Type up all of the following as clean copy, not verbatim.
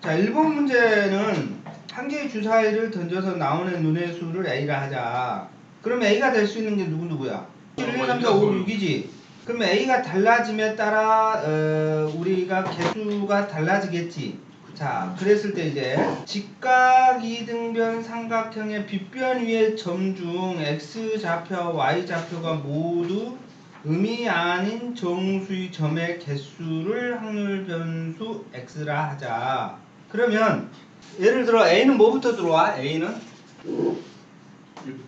자, 1번 문제는 한 개의 주사위를 던져서 나오는 눈의 수를 A라 하자. 그럼 A가 될 수 있는 게 누구야? 1, 2, 3, 4, 5, 6이지. 그럼 A가 달라짐에 따라 우리가 개수가 달라지겠지. 자, 그랬을 때 이제 직각 이등변 삼각형의 빗변 위의 점 중 X좌표와 Y좌표가 모두 음이 아닌 정수의 점의 개수를 확률 변수 X라 하자. 그러면 예를 들어 A는 뭐부터 들어와? A는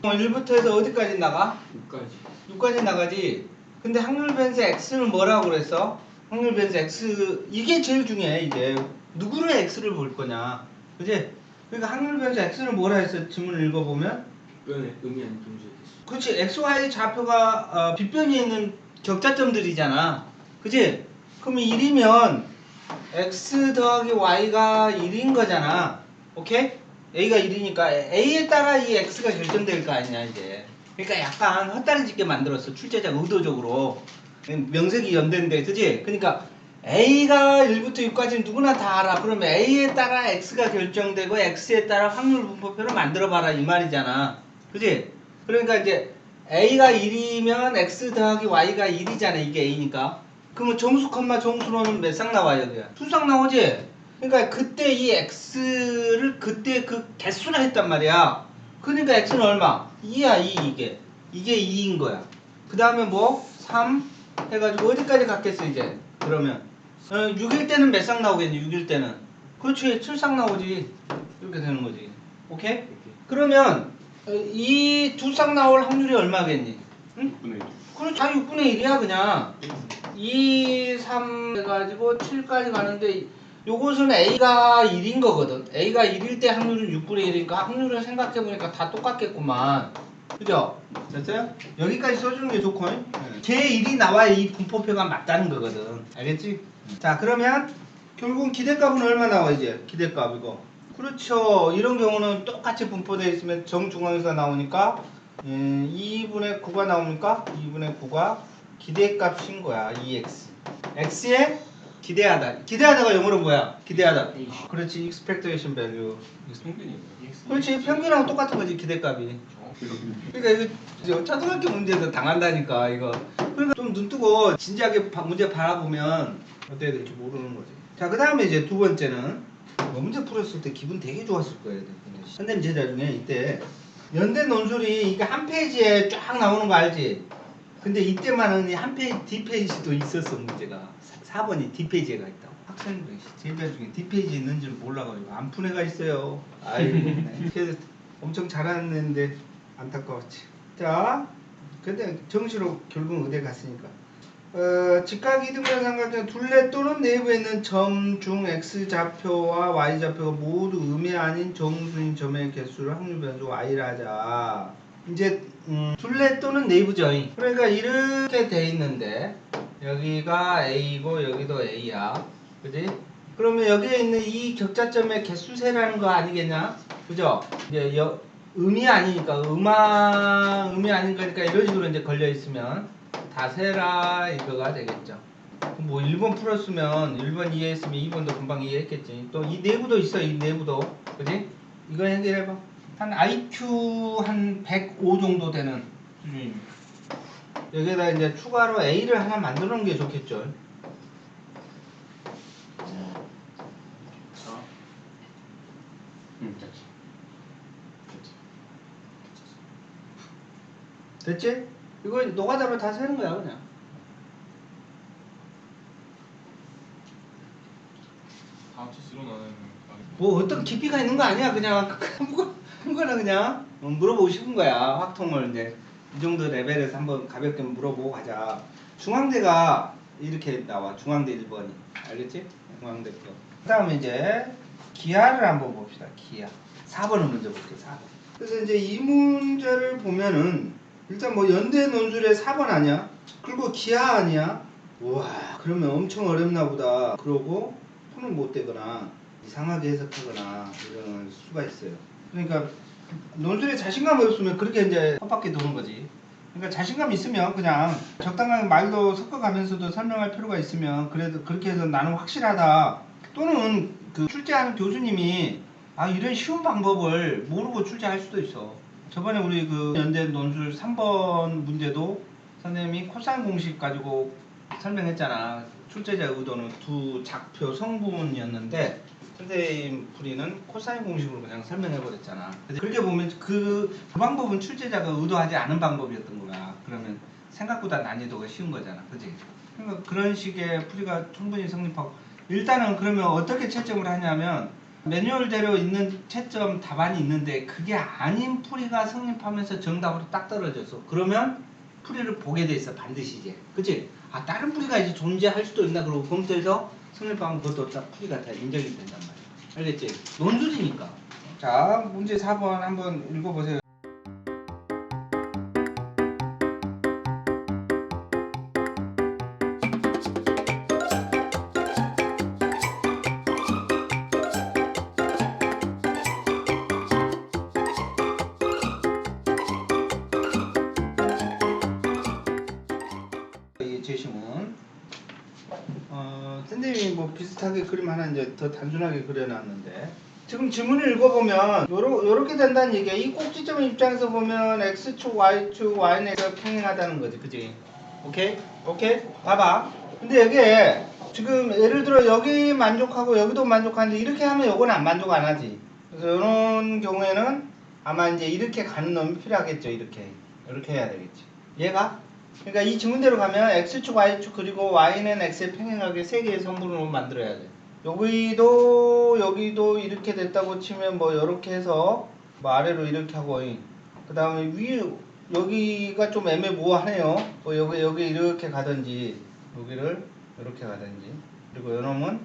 1부터 해서 어디까지 나가? 6까지 나가지. 근데 확률 변수 X는 뭐라고 그랬어? 확률 변수 X 이게 제일 중요해. 이제 누구를 X를 볼 거냐, 그지? 그러니까 확률 변수 X는 뭐라 했어? 지문을 읽어보면 빗변에 음이 아닌 정수의 개수. 그렇지. XY 좌표가 빗변에 있는 격자점들이잖아, 그지? 그러면 1이면 X 더하기 Y가 1인 거잖아. 오케이? A가 1이니까 A에 따라 이 X가 결정될 거 아니냐 이제. 그러니까 약간 헛다리 짓게 만들었어, 출제자가 의도적으로. 명색이 연대인데, 그지? 그러니까 A가 1부터 6까지는 누구나 다 알아. 그러면 A에 따라 X가 결정되고 X에 따라 확률 분포표를 만들어봐라 이 말이잖아, 그지? 그러니까 이제 A가 1이면 X 더하기 Y가 1이잖아. 이게 A니까. 그러면 정수 컴마 정수로는 몇 쌍 나와? 여기가 두 쌍 나오지? 그러니까 그때 이 X를 그때 그 개수라 했단 말이야. 그러니까 X는 얼마? 2야 2. 이게 2인 거야. 그 다음에 뭐? 3 해가지고 어디까지 갔겠어 이제? 그러면 6일 때는 몇 쌍 나오겠니? 6일 때는 그렇지 7쌍 나오지. 이렇게 되는 거지. 오케이? 그러면 이 두 쌍 나올 확률이 얼마겠니? 응? 6분의 1. 그렇지. 다 6분의 1이야 그냥. 2, 3 해가지고 7까지 가는데 요것은 A가 1인 거거든. A가 1일 때 확률은 6분의 1이니까 확률을 생각해보니까 다 똑같겠구만. 그죠? 됐어요? 여기까지 써주는 게 좋고, 걔 1이 나와야 이 분포표가 맞다는 거거든. 알겠지? 자, 그러면 결국은 기대값은 얼마 나와 이제? 기대값 이거. 그렇죠. 이런 경우는 똑같이 분포되어 있으면 정중앙에서 나오니까 2분의 9가 나오니까 2분의 9가 기대값인 거야. 2x. x에 기대하다. 기대하다가 영어로 뭐야? 기대하다. 그렇지. expectation value. 평균이에요. 그렇지. 평균하고 똑같은 거지. 기대값이. 그러니까 이거 초등학교 문제도 당한다니까 이거. 그러니까 좀 눈뜨고 진지하게 문제 바라보면 어떻게 될지 모르는 거지. 자, 그 다음에 이제 두 번째는 문제 풀었을 때 기분 되게 좋았을 거예요. 선생님 제자 중에 이때 연대 논술이 이게 한 페이지에 쫙 나오는 거 알지? 근데 이때만은 이 한 페이지 뒷페이지도 있었어. 문제가 4번이 뒷페이지가 있다고. 학생들이 제자 중에 뒷페이지 있는 줄 몰라가지고 안 푼 애가 있어요. 아이고 그래서 엄청 잘하는데 안타까웠지. 자, 근데 정시로 결국 의대 갔으니까 직각 이등변 삼각형 둘레 또는 내부에 있는 점 중 X좌표와 Y좌표가 모두 음이 아닌 정수인 점의 개수를 확률 변수 Y라 하자. 이제 둘레 또는 내부죠. 그러니까 이렇게 돼 있는데 여기가 A고 여기도 A야, 그지? 그러면 여기에 있는 이 격자점의 개수세라는 거 아니겠냐, 그죠? 이제 음이 아니니까 음이 아닌 거니까 이런 식으로 이제 걸려 있으면 다 세라 이거가 되겠죠. 뭐 1번 풀었으면 1번 이해했으면 2번도 금방 이해했겠지. 또 이 내부도 있어. 이 내부도, 그지? 이거 해결해봐. 한 IQ 한 105 정도 되는 수준입니다. 여기에다 이제 추가로 A를 하나 만들어 놓은 게 좋겠죠. 됐지? 이거 노가다로 다 세는 거야 그냥. 다 합쳐서 나는 뭐 어떤 깊이가 있는 거 아니야. 그냥 아무거나 그냥 물어보고 싶은 거야. 확통을 이제 이 정도 레벨에서 한번 가볍게 물어보고 가자. 중앙대가 이렇게 나와. 중앙대 1번이. 알겠지? 중앙대 거. 그 다음에 이제 기하를 한번 봅시다. 기하. 4번을 먼저 볼게요. 4번. 그래서 이제 이 문제를 보면은 일단 뭐 연대 논술의 4번 아니야? 그리고 기하 아니야? 우와, 그러면 엄청 어렵나 보다. 그러고 손은 못 대거나 이상하게 해석하거나 이런 수가 있어요. 그러니까 논술에 자신감이 없으면 그렇게 이제 헛바퀴 도는 거지. 그러니까 자신감 있으면 그냥 적당한 말도 섞어가면서도 설명할 필요가 있으면 그래도 그렇게 해서 나는 확실하다. 또는 그 출제하는 교수님이 이런 쉬운 방법을 모르고 출제할 수도 있어. 저번에 우리 그 연대 논술 3번 문제도 선생님이 코사인 공식 가지고 설명했잖아. 출제자 의도는 두 작표 성분이었는데 선생님 풀이는 코사인 공식으로 그냥 설명해버렸잖아. 그렇게 보면 그 방법은 출제자가 의도하지 않은 방법이었던 거야. 그러면 생각보다 난이도가 쉬운 거잖아. 그치? 그러니까 그런 식의 풀이가 충분히 성립하고, 일단은 그러면 어떻게 채점을 하냐면 매뉴얼대로 있는 채점 답안이 있는데 그게 아닌 풀이가 성립하면서 정답으로 딱 떨어졌어. 그러면 풀이를 보게 돼 있어, 반드시 이제. 그치? 다른 풀이가 이제 존재할 수도 있나 그러고 검토해서 성립하면 그것도 딱 풀이가 다 인정이 된단 말이야. 알겠지? 논술이니까. 자, 문제 4번 한번 읽어보세요. 이 제시문. 선생님이 뭐 비슷하게 그림 하나 이제 더 단순하게 그려놨는데, 지금 지문을 읽어보면 요렇게 된다는 얘기야. 이 꼭지점 입장에서 보면 x축, y축, y는 x가 평행하다는 거지. 그지? 오케이? 오케이? 봐봐. 근데 여기에 지금 예를 들어 여기 만족하고 여기도 만족하는데 이렇게 하면 요거는 안 만족 안 하지. 그래서 이런 경우에는 아마 이제 이렇게 가는 놈이 필요하겠죠. 이렇게 해야 되겠지. 얘가? 그러니까 이 지문대로 가면 x축, y축 그리고 y는 x에 평행하게 세 개의 성분으로 만들어야 돼. 여기도 이렇게 됐다고 치면 뭐 이렇게 해서 뭐 아래로 이렇게 하고, 그 다음에 여기가 좀 애매모호하네요. 뭐 여기 이렇게 가든지 여기를 이렇게 가든지, 그리고 요놈은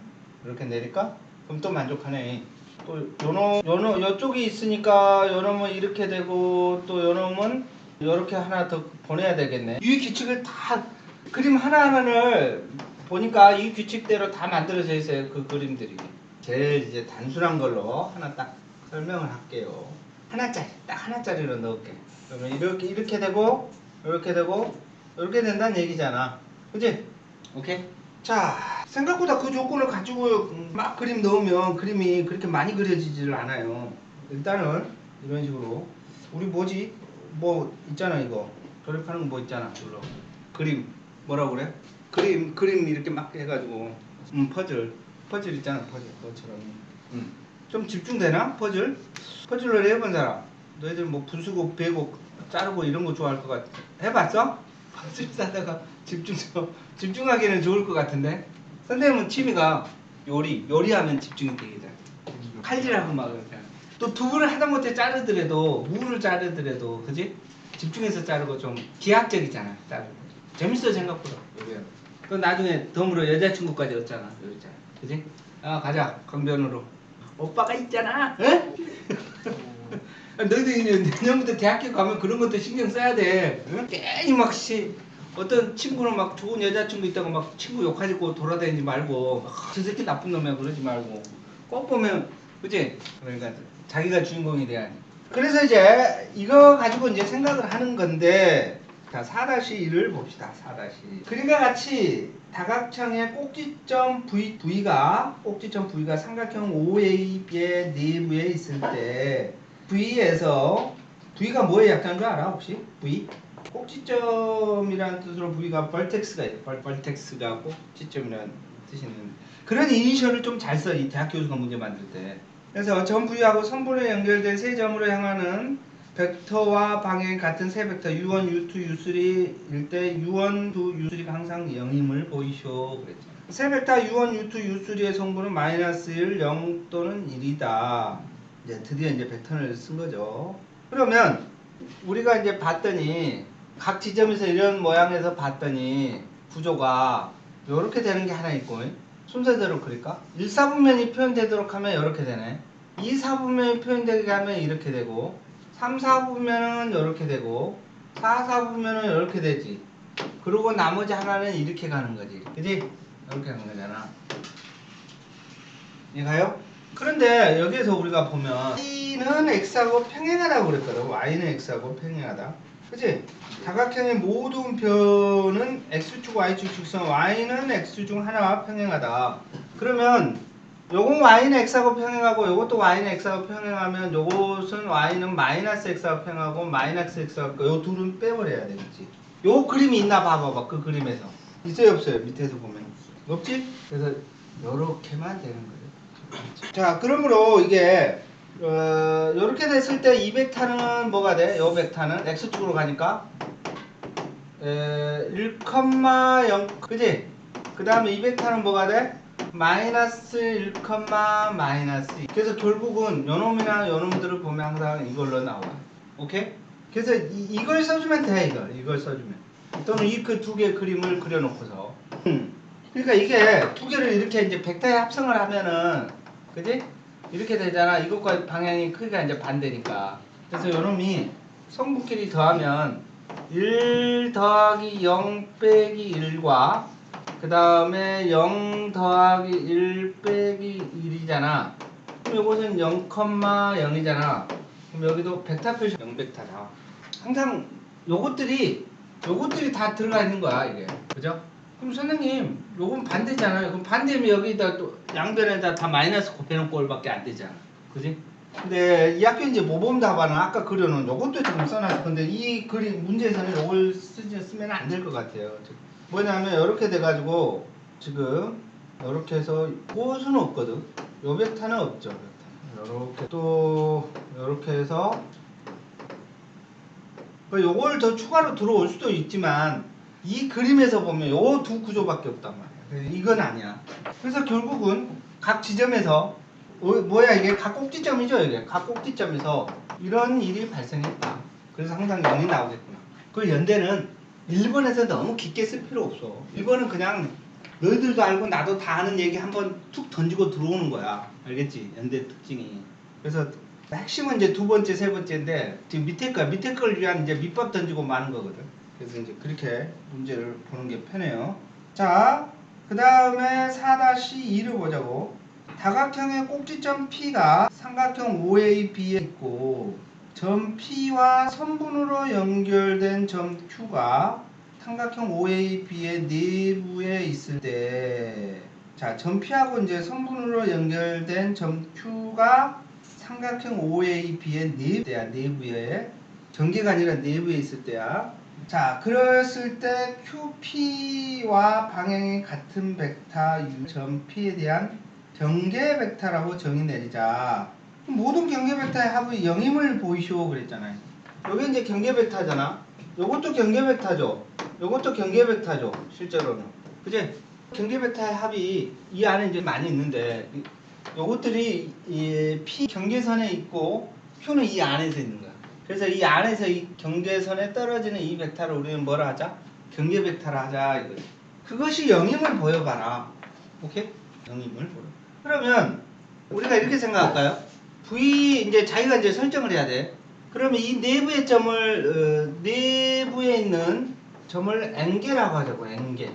이렇게 내릴까? 그럼 또 만족하네. 또 요놈 요쪽이 있으니까 요놈은 이렇게 되고, 또 요놈은 이렇게 하나 더 보내야 되겠네. 이 규칙을 다 그림 하나하나를 보니까 이 규칙대로 다 만들어져 있어요. 그 그림들이. 제일 이제 단순한 걸로 하나 딱 설명을 할게요. 하나짜리, 딱 하나짜리로 넣을게. 그러면 이렇게 되고 이렇게 된다는 얘기잖아. 그치? 오케이? 자, 생각보다 그 조건을 가지고 막 그림 넣으면 그림이 그렇게 많이 그려지지를 않아요. 일단은 이런 식으로 우리 뭐 있잖아. 이거 조립하는 거 뭐 있잖아. 이걸로 그림 뭐라고 그래? 그림 이렇게 막 해가지고 퍼즐 있잖아. 퍼즐 그것처럼. 좀 집중되나? 퍼즐을 해본 사람, 너희들 뭐 분수고 배고 자르고 이런 거 좋아할 것 같아. 해봤어? 퍼즐 싸다가 집중하기는 좋을 것 같은데. 선생님은 취미가 요리하면 집중이 되겠다. 칼질하고 막 이렇게. 또 두부를 하다못해 무를 자르더라도 그지? 집중해서 자르고 좀 기하학적이잖아. 자르고 재밌어 생각보다. 요리야. 그 나중에 덤으로 여자친구까지 얻잖아. 요리잖아. 그지? 가자 강변으로. 오빠가 있잖아. 에? 너희들 내년부터 대학교 가면 그런 것도 신경 써야 돼. 응? 괜히 어떤 친구는 막 좋은 여자친구 있다고 막 친구 욕하고 돌아다니지 말고, 저 새끼 나쁜 놈이야 그러지 말고, 꼭 보면, 그치? 그러니까 자기가 주인공이 돼야 돼. 그래서 이제 이거 가지고 이제 생각을 하는 건데, 자 4-1을 봅시다. 4-1. 그림과 같이 다각형의 꼭지점 V가 삼각형 OAB의 내부에 있을 때 V에서, V가 뭐의 약자인 줄 알아 혹시? V? 꼭지점이라는 뜻으로 V가 벌텍스가 있어요. 벌텍스가 꼭지점이라는 뜻이 있는, 그런 이니셜을 좀 잘 써, 이 대학 교수가 문제 만들 때. 그래서 점 V하고 선분에 연결된 세 점으로 향하는 벡터와 방향이 같은 세 벡터 U1, U2, U3일 때 U1, 2, U3가 항상 0임을 보이쇼 그랬죠. 세 벡터 U1, U2, U3의 성분은 -1, 0 또는 1이다. 이제 드디어 이제 벡터를 쓴 거죠. 그러면 우리가 이제 봤더니 각 지점에서 이런 모양에서 봤더니 구조가 이렇게 되는 게 하나 있고, 순서대로 그릴까? 1사분면이 표현되도록 하면 이렇게 되네. 2사분면이 표현되게 하면 이렇게 되고, 3사분면은 이렇게 되고, 4사분면은 이렇게 되지. 그리고 나머지 하나는 이렇게 가는 거지. 그지? 이렇게 가는 거잖아. 이해가요? 그런데 여기에서 우리가 보면 y는 x하고 평행하다고 그랬거든. y는 x하고 평행하다. 그치? 다각형의 모든 변은 x축, y축 직선 y는 x 중 하나와 평행하다. 그러면 요건 y는 x하고 평행하고 요것도 y는 x하고 평행하면 요것은 y는 마이너스 x하고 평행하고 마이너스 x하고 요 둘은 빼버려야 되겠지. 요 그림이 있나 봐봐봐. 그 그림에서 있어요 없어요? 밑에서 보면 없지? 그래서 요렇게만 되는 거예요. 자 그러므로 이게 요렇게 됐을 때 이 벡터는 뭐가 돼? 요 벡터는 x축으로 가니까 1,0 그지? 그 다음에 이 벡터는 뭐가 돼? 마이너스 1, 마이너스 2. 그래서 결국은 요놈이나 요놈들을 보면 항상 이걸로 나와. 오케이? 그래서 이걸 써주면 돼. 이걸 써주면 또는 이 그 두 개의 그림을 그려놓고서 그러니까 이게 두 개를 이렇게 이제 벡터에 합성을 하면은 그지? 이렇게 되잖아. 이것과 방향이 크기가 이제 반대니까. 그래서 요놈이 성분끼리 더하면 1 더하기 0 빼기 1과 그 다음에 0 더하기 1 빼기 1이잖아. 그럼 요것은 0,0이잖아. 그럼 여기도 벡터 표시 0벡터다. 항상 요것들이 다 들어가 있는 거야 이게. 그죠? 그럼 선생님 요건 반대잖아요. 그럼 반대면 여기다 또 양변에다 다 마이너스 곱해놓은 꼴밖에 안 되잖아. 그지? 근데 이 학교 이제 모범 답안은 아까 그려놓은 요것도 좀 써놨을 건데 이 그림 문제에서는 요걸 쓰면 안 될 것 같아요. 뭐냐면 이렇게 돼가지고 지금 이렇게 해서 요수는 없거든. 요 벡터는 없죠. 이렇게 또 이렇게 해서 요걸 더 추가로 들어올 수도 있지만 이 그림에서 보면 요 두 구조밖에 없단 말이야. 이건 아니야. 그래서 결국은 각 지점에서 뭐야 이게 각 꼭지점이죠. 이게 각 꼭지점에서 이런 일이 발생했다. 그래서 항상 0이 나오겠구나. 그 연대는 1번에서 너무 깊게 쓸 필요 없어. 1번은 그냥 너희들도 알고 나도 다 아는 얘기 한번 툭 던지고 들어오는 거야. 알겠지? 연대 특징이. 그래서 핵심은 이제 두 번째, 세 번째인데 지금 밑에 걸 위한 이제 밑밥 던지고 마는 거거든. 그래서 이제 그렇게 문제를 보는 게 편해요. 자, 그 다음에 4-2를 보자고. 다각형의 꼭지점 P가 삼각형 OAB에 있고 점 P와 선분으로 연결된 점 Q가 삼각형 OAB의 내부에 있을 때, 자, 점 P하고 이제 선분으로 연결된 점 Q가 삼각형 OAB의 내부에 전개가 아니라 내부에 있을 때야. 자, 그랬을 때 QP와 방향이 같은 벡터 U 점 P에 대한 경계 벡터라고 정의 내리자. 모든 경계 벡터의 합이 0임을 보이시오 그랬잖아요. 여기 이제 경계 벡터잖아. 요것도 경계 벡터죠. 요것도 경계 벡터죠. 실제로는. 그지? 경계 벡터의 합이 이 안에 이제 많이 있는데 요것들이 이 P 경계선에 있고 Q는 이 안에서 있는 거야. 그래서 이 안에서 이 경계선에 떨어지는 이 벡터를 우리는 뭐라 하자? 경계 벡터라 하자 이거지. 그것이 0임을 보여봐라. 오케이? 0임을 보여. 그러면 우리가 이렇게 생각할까요? V 이제 자기가 이제 설정을 해야 돼. 그러면 이 내부의 점을 내부에 있는 점을 N개라고 하자고. N개.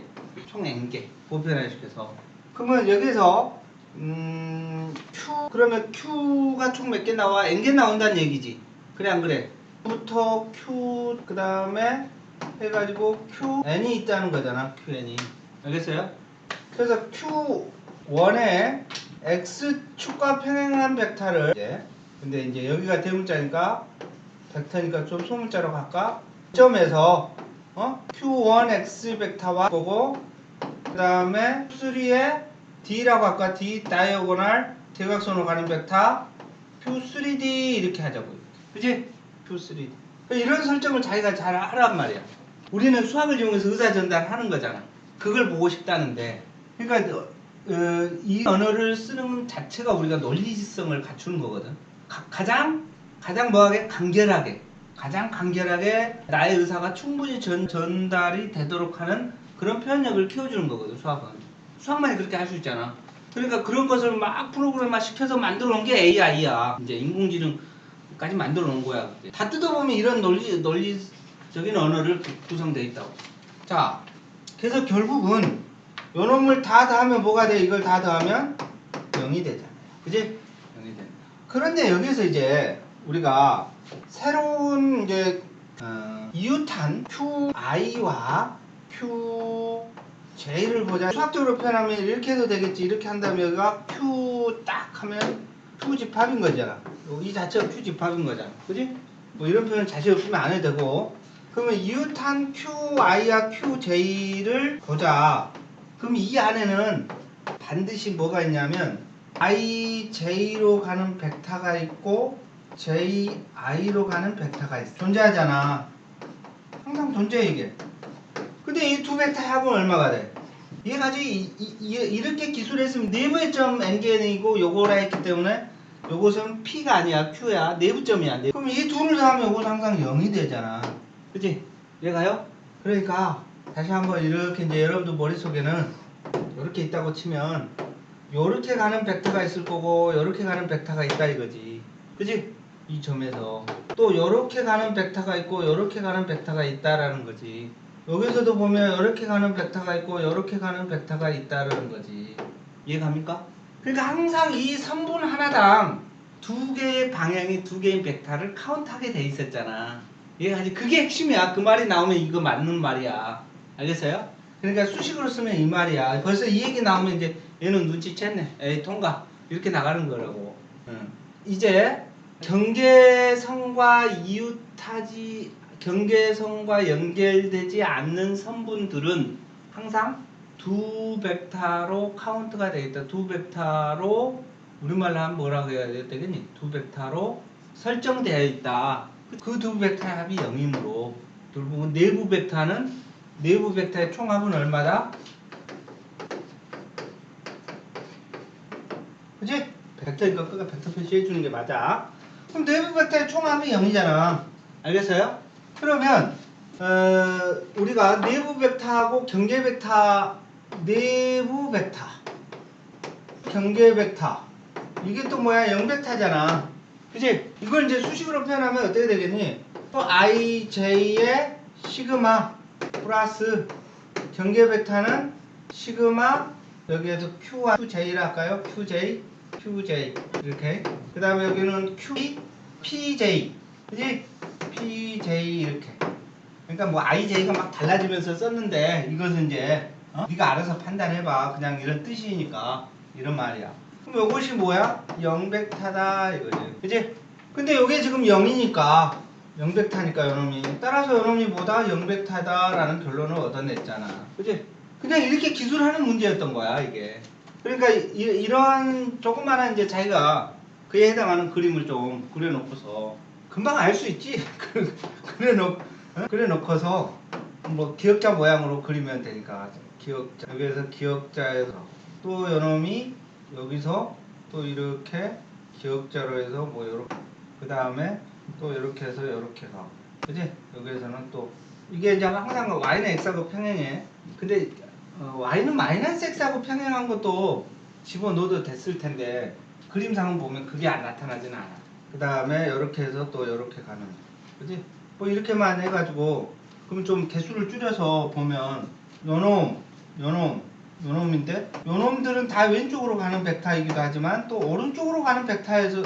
총 N개. 보편화시켜서. 그러면 여기서 Q 그러면 Q가 총 몇 개 나와? N개 나온다는 얘기지. 그래 안 그래? 부터 Q 그 다음에 해가지고 QN이 있다는 거잖아. QN이. 알겠어요? 그래서 Q1에 X축과 평행한 벡터를 근데 이제 여기가 대문자니까 벡터니까 좀 소문자로 갈까? 점에서 Q1X 벡터와 보고 그 다음에 Q3에 D라고 할까? D 다이어고널 대각선으로 가는 벡터 Q3D 이렇게 하자고요. 그치? Q3D. 이런 설정을 자기가 잘 하란 말이야. 우리는 수학을 이용해서 의사 전달하는 거잖아. 그걸 보고 싶다는데. 그러니까 이 언어를 쓰는 자체가 우리가 논리성을 갖추는 거거든. 가장 뭐하게 가장 간결하게 나의 의사가 충분히 전달이 되도록 하는 그런 표현력을 키워주는 거거든. 수학만이 그렇게 할 수 있잖아. 그러니까 그런 것을 막 프로그램화 시켜서 만들어 놓은 게 AI야. 이제 인공지능까지 만들어 놓은 거야. 다 뜯어보면 이런 논리적인 언어를 구성되어 있다고. 자, 그래서 결국은 요 놈을 다 더하면 뭐가 돼? 이걸 다 더하면 0이 되잖아요. 그지? 0이 된다. 그런데 여기서 이제 우리가 새로운 이제 이유탄 QI와 J를 보자. 수학적으로 표현하면 이렇게 해도 되겠지. 이렇게 한다면 여기가 Q 딱 하면 Q 집합인 거잖아. 이 자체가 Q 집합인 거잖아. 그지? 뭐 이런 표현 자신 없으면 안 해도 되고. 그러면 이웃한 QI와 QJ를 보자. 그럼 이 안에는 반드시 뭐가 있냐면 IJ로 가는 벡터가 있고 JI로 가는 벡터가 있어. 존재하잖아. 항상 존재해 이게. 근데 이 두 벡터 합은 얼마가 돼? 얘 가지고 이렇게 기술했으면 내부의 점 n개이고 요거라 했기 때문에 요것은 P가 아니야 Q야. 내부점이야. 그럼 이 둘을 더하면 요건 항상 0이 되잖아. 그치? 얘가요? 그러니까 다시 한번 이렇게 이제 여러분들 머릿속에는 이렇게 있다고 치면 요렇게 가는 벡터가 있을 거고 요렇게 가는 벡터가 있다 이거지. 그치? 이 점에서 또 요렇게 가는 벡터가 있고 요렇게 가는 벡터가 있다라는 거지. 여기서도 보면 이렇게 가는 벡터가 있고 이렇게 가는 벡터가 있다는 거지. 이해갑니까? 그러니까 항상 이 선분 하나당 두 개의 방향이 두 개의 벡터를 카운트하게 돼 있었잖아. 이해가지? 그게 핵심이야. 그 말이 나오면 이거 맞는 말이야. 알겠어요? 그러니까 수식으로 쓰면 이 말이야. 벌써 이 얘기 나오면 이제 얘는 눈치챘네. 에이 통과. 이렇게 나가는 거라고. 이제 경계선과 경계선과 연결되지 않는 선분들은 항상 두 벡터로 카운트가 되겠다. 두 벡터로 우리말로 하면 뭐라고 해야 되겠니? 두 벡터로 설정되어 있다. 그 두 벡터의 합이 0이므로 결국은 내부 벡터의 총합은 얼마다? 그치? 벡터니까 끄가 벡터 표시해 주는 게 맞아. 그럼 내부 벡터의 총합이 0이잖아. 알겠어요? 그러면 우리가 내부 벡터하고 경계 벡터, 내부 벡터, 경계 벡터 이게 또 뭐야? 0벡터잖아. 그치? 이걸 이제 수식으로 표현하면 어떻게 되겠니? 또 IJ의 시그마 플러스 경계 벡터는 시그마 여기에서 Q와 QJ라 할까요? QJ 이렇게. 그 다음에 여기는 PJ 그치? PJ 이렇게. 그러니까 뭐 IJ가 막 달라지면서 썼는데 이것은 이제 네가 알아서 판단해봐. 그냥 이런 뜻이니까 이런 말이야. 그럼 이것이 뭐야? 0벡터다 이거지. 그치? 근데 이게 지금 0이니까 0벡터니까 요놈이 따라서 요놈이 뭐다? 0벡터다 라는 결론을 얻어냈잖아. 그치? 그냥 이렇게 기술하는 문제였던 거야 이게. 그러니까 이런 조그마한 이제 자기가 그에 해당하는 그림을 좀 그려놓고서 금방 알 수 있지. 그래놓고서 뭐 기역자 모양으로 그리면 되니까 기역자 여기에서 기역자에서 또 요놈이 여기서 또 이렇게 기역자로 해서 뭐 요렇게 그 다음에 또 이렇게 해서 이렇게 가고 그지? 여기에서는 또 이게 이제 항상 y는 x하고 평행해. 근데 y는 마이너스 x하고 평행한 것도 집어넣어도 됐을 텐데 그림상은 보면 그게 안 나타나진 않아. 그 다음에 이렇게 해서 또 이렇게 가는 그지? 뭐 이렇게만 해가지고 그러면 좀 개수를 줄여서 보면 요놈인데 요놈들은 다 왼쪽으로 가는 벡터이기도 하지만 또 오른쪽으로 가는 벡터에서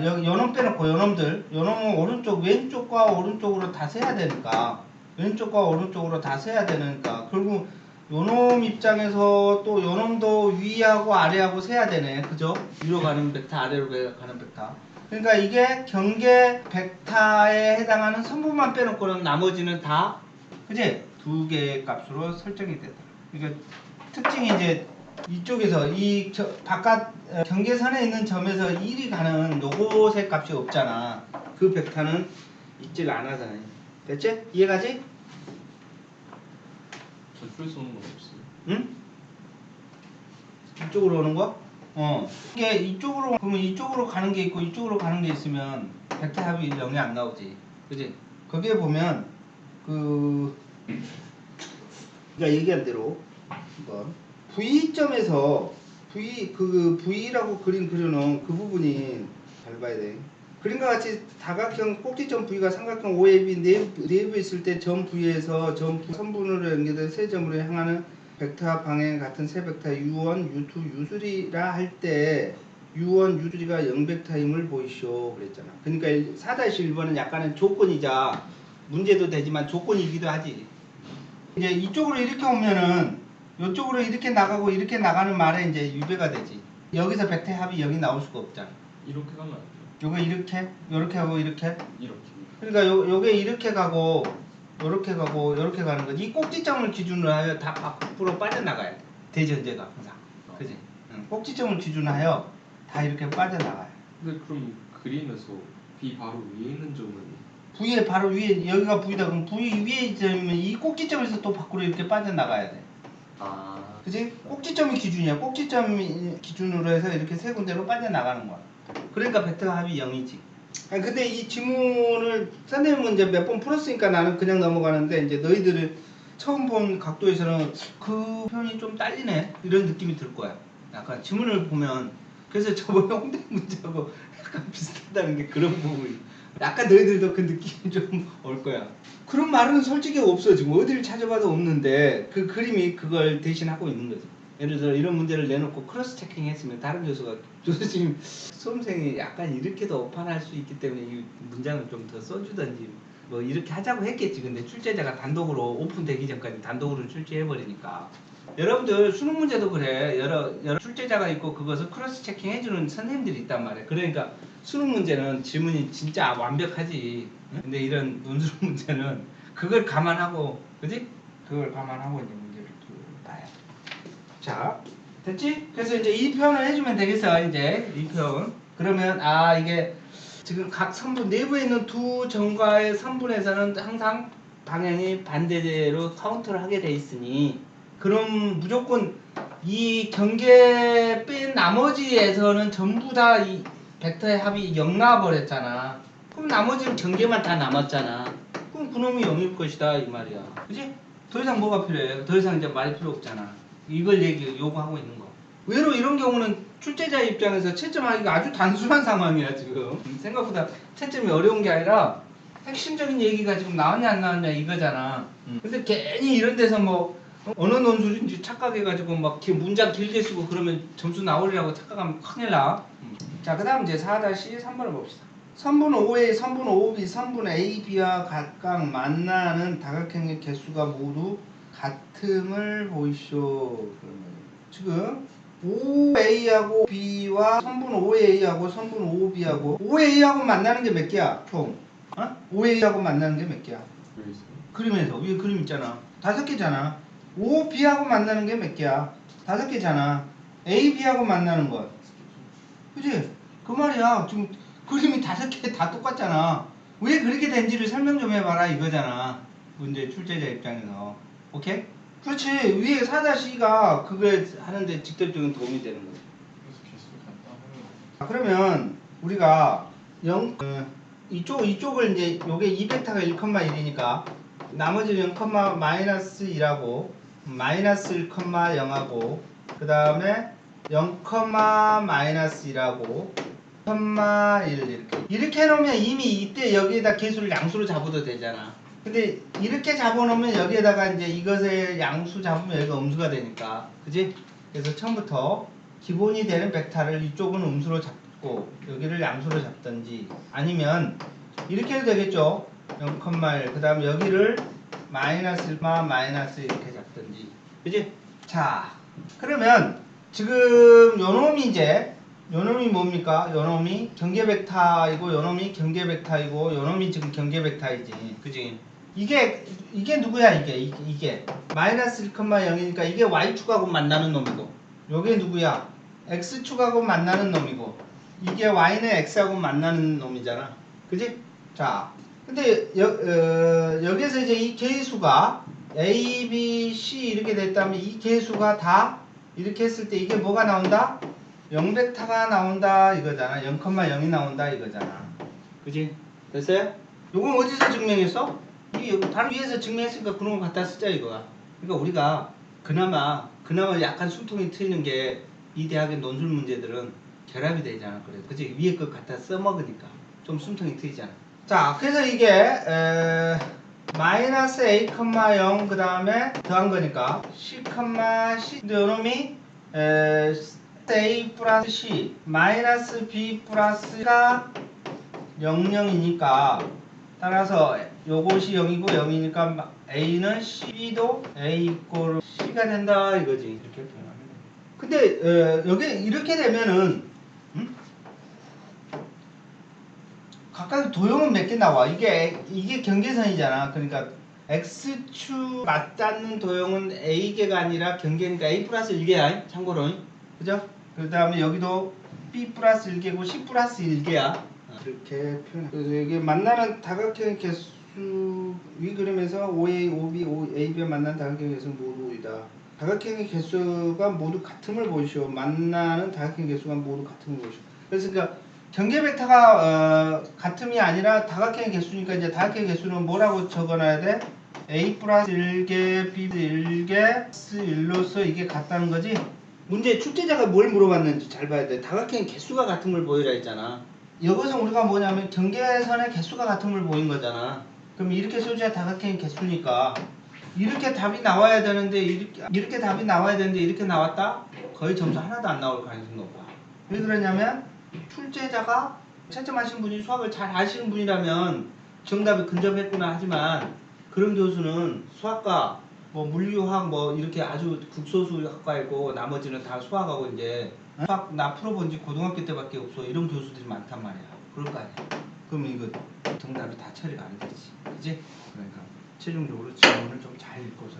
여기 요놈 빼놓고 요놈은 오른쪽 왼쪽과 오른쪽으로 다 세야 되니까 왼쪽과 오른쪽으로 다 세야 되니까 결국 요놈 입장에서 또 요놈도 위하고 아래하고 세야 되네. 그죠? 위로 가는 벡터 아래로 가는 벡터. 그러니까 이게 경계 벡터에 해당하는 선분만 빼놓고는 나머지는 다 그지? 두 개의 값으로 설정이 되더라. 그러니까 특징이 이제 이쪽에서 이 바깥 경계선에 있는 점에서 1이 가는 요것의 값이 없잖아. 그 벡터는 있질 않아서. 됐지? 이해가지? 저쪽에서 오는 건 없어요. 응? 이쪽으로 오는 거? 이게 이쪽으로 그러면 이쪽으로 가는 게 있고 이쪽으로 가는 게 있으면 벡터 합이 0이 안 나오지. 그지? 거기에 보면 그러니까 얘기한 대로 이건 V점에서 V라고 그려놓은 그 부분이 잘 봐야 돼. 그림과 같이 다각형 꼭지점 V가 삼각형 OAB 내부에 있을 때 점 V에서 점 V 선분으로 연결된 세 점으로 향하는 벡터 방향 같은 세 벡터 U1, U2, U3라 할 때 U1, U3가 0벡터임을 보이시오 그랬잖아. 그러니까 4-1번은 약간은 조건이자 문제도 되지만 조건이기도 하지. 이제 이쪽으로 이렇게 오면은 이쪽으로 이렇게 나가고 이렇게 나가는 말에 이제 유배가 되지. 여기서 벡터 합이 0이 나올 수가 없잖아. 이렇게 가면 안 돼요. 요거 이렇게 하고 이렇게. 이렇게. 그러니까 요게 이렇게 가고 요렇게 가고 요렇게 가는 거지. 이 꼭지점을 기준으로 하여 다 밖으로 빠져나가야 돼. 대전제가 항상. 그지? 응. 꼭지점을 기준으로 하여 다 이렇게 빠져나가요. 근데 그럼 그림에서 B 바로 위에 있는 점은 V의 바로 위에 여기가 V다. 그럼 V 위에 있으면 이 꼭지점에서 또 밖으로 이렇게 빠져나가야 돼. 그지? 꼭지점이 기준이야. 꼭지점이 기준으로 해서 이렇게 세 군데로 빠져나가는 거야. 그러니까 벡터 합이 0이지. 아니, 근데 이 지문을 선생님은 이제 몇 번 풀었으니까 나는 그냥 넘어가는데 이제 너희들은 처음 본 각도에서는 그 표현이 좀 딸리네 이런 느낌이 들 거야. 약간 지문을 보면 그래서 저번에 홍대 문제하고 약간 비슷하다는 게 그런 부분이. 약간 너희들도 그 느낌이 좀 올 거야. 그런 말은 솔직히 없어. 지금 어디를 찾아봐도 없는데 그 그림이 그걸 대신하고 있는 거지. 예를 들어 이런 문제를 내놓고 크로스 체킹 했으면 다른 교수가 교수님 수험생이 약간 이렇게도 오판할 수 있기 때문에 이 문장을 좀 더 써주던지 뭐 이렇게 하자고 했겠지. 근데 출제자가 단독으로 오픈되기 전까지 단독으로 출제해버리니까. 여러분들 수능 문제도 그래. 여러 출제자가 있고 그것을 크로스 체킹 해주는 선생님들이 있단 말이야. 그러니까 수능 문제는 지문이 진짜 완벽하지. 응? 근데 이런 논술 문제는 그걸 감안하고, 그지? 그걸 감안하고 이제 문제를 봐야 돼. 자, 됐지? 그래서 이제 이 표현을 해주면 되겠어. 이제 이 표현. 그러면 이게 지금 각 선분 내부에 있는 두 점과의 선분에서는 항상 방향이 반대로 카운트를 하게 돼 있으니 그럼 무조건 이 경계 뺀 나머지에서는 전부 다 이 벡터의 합이 0 나와버렸잖아. 그럼 나머지는 경계만 다 남았잖아. 그럼 그놈이 0일 것이다 이 말이야. 그지? 더 이상 뭐가 필요해? 더 이상 이제 말이 필요 없잖아. 이걸 요구하고 있는 거. 의외로 이런 경우는 출제자 입장에서 채점하기가 아주 단순한 상황이야 지금. 생각보다 채점이 어려운 게 아니라 핵심적인 얘기가 지금 나왔냐 안 나왔냐 이거잖아. 근데 괜히 이런 데서 뭐 어느 논술인지 착각해가지고 막 문장 길게 쓰고 그러면 점수 나오리라고 착각하면 큰일 나. 자, 그 다음 이제 4-3번을 봅시다. 선분 OA, 선분 OB, 선분 A, B와 각각 만나는 다각형의 개수가 모두 같음을 보이쇼. 그러면 지금 OA하고 B와 선분 OA하고 선분 OB하고 OA하고 만나는 게 몇 개야? 총. OA하고 만나는 게 몇 개야? 여기 있어요. 그림에서 위에 그림 있잖아. 5개잖아. OB하고 만나는 게 몇 개야? 5개잖아. AB하고 만나는 것. 그지? 그 말이야. 지금 그림이 5개 다 똑같잖아. 왜 그렇게 된지를 설명 좀 해봐라 이거잖아. 문제 출제자 입장에서. 오케이? 그렇지. 위에 4-2가 그게 하는데 직접적인 도움이 되는 거지. 그래서 개수를 간다 하면 그러면 우리가 이쪽을 이제 요게 2벡터가 1,1이니까 나머지는 0,-2하고 마이너스 1,0하고 그 다음에 0,-1하고 1 이렇게 해놓으면 이미 이때 여기에다 개수를 양수로 잡아도 되잖아. 근데 이렇게 잡아놓으면 여기에다가 이제 이것을 양수 잡으면 여기가 음수가 되니까, 그지? 그래서 처음부터 기본이 되는 벡터를 이쪽은 음수로 잡고 여기를 양수로 잡든지 아니면 이렇게 해도 되겠죠. 0,1 그 다음 여기를 마이너스 1, 마이너스 이렇게 잡든지, 그지? 자, 그러면 지금 요놈이 이제 요놈이 뭡니까? 요놈이 경계 벡터이고 요놈이 경계 벡터이고 요놈이 지금 경계 벡터이지, 그지? 이게 누구야? 이게 마이너스 1,0이니까 이게 y축하고 만나는 놈이고 요게 누구야? x축하고 만나는 놈이고 이게 y는 x하고 만나는 놈이잖아, 그지? 자, 근데 여기에서 이제 이 개수가 a, b, c 이렇게 됐다면 이 개수가 다 이렇게 했을 때 이게 뭐가 나온다? 0벡터가 나온다 이거잖아. 0,0이 나온다 이거잖아. 그지? 됐어요? 요건 어디서 증명했어? 이 바로 위에서 증명했으니까 그런 거 갖다 쓰자 이거야. 그러니까 우리가 그나마 약간 숨통이 트이는 게 이 대학의 논술 문제들은 결합이 되잖아. 그래. 그지? 위에 거 갖다 써먹으니까 좀 숨통이 트이잖아. 자, 그래서 이게 마이너스 a,0 그 다음에 더한 거니까 c, c 근데 요놈이 a 플러스 c 마이너스 b 플러스가 00이니까 따라서 요것이 0이고 0이니까 A는 C도 A 이꼴 C가 된다 이거지. 이렇게 표현하면 돼. 근데 여기 이렇게 되면은 각각 도형은 몇 개 나와. 이게 경계선이잖아. 그러니까 X축 맞닿는 도형은 A개가 아니라 경계니까 A 플러스 1개야. 참고로. 그죠? 그 다음에 여기도 B 플러스 1개고 C 플러스 1개야. 이렇게 표현. 그래서 여기 만나는 다각형 개수 위 그림에서 OA, OB, OAB가 만나는 다각형 개수는 모두 이다. 다각형의 개수가 모두 같음을 보시오. 만나는 다각형 개수가 모두 같음을 보시오. 그래서 그러니까 경계 벡터가 같음이 아니라 다각형의 개수니까 이제 다각형의 개수는 뭐라고 적어놔야 돼? A 플러스 1개, B 플러스 1개, 플러스 1로서 이게 같다는 거지? 문제 출제자가 뭘 물어봤는지 잘 봐야 돼. 다각형의 개수가 같음을 보이라 했잖아. 이것은 우리가 뭐냐면 경계선의 개수가 같음을 보인 거잖아. 그럼 이렇게 써줘야 다각형의 개수니까 이렇게 답이 나와야 되는데 이렇게 답이 나와야 되는데 이렇게 나왔다? 거의 점수 하나도 안 나올 가능성이 높아. 왜 그러냐면 출제자가 채점하신 분이 수학을 잘 아시는 분이라면 정답에 근접했구나 하지만 그런 교수는 수학과 뭐 물리학 뭐 이렇게 아주 극소수 학과이고 나머지는 다 수학하고 이제 수학 나 풀어본 지 고등학교 때밖에 없어 이런 교수들이 많단 말이야. 그럴 거 아니야. 그럼 이거 정답이 다 처리가 안 되지. 그지? 그러니까 최종적으로 질문을 좀 잘 읽고서.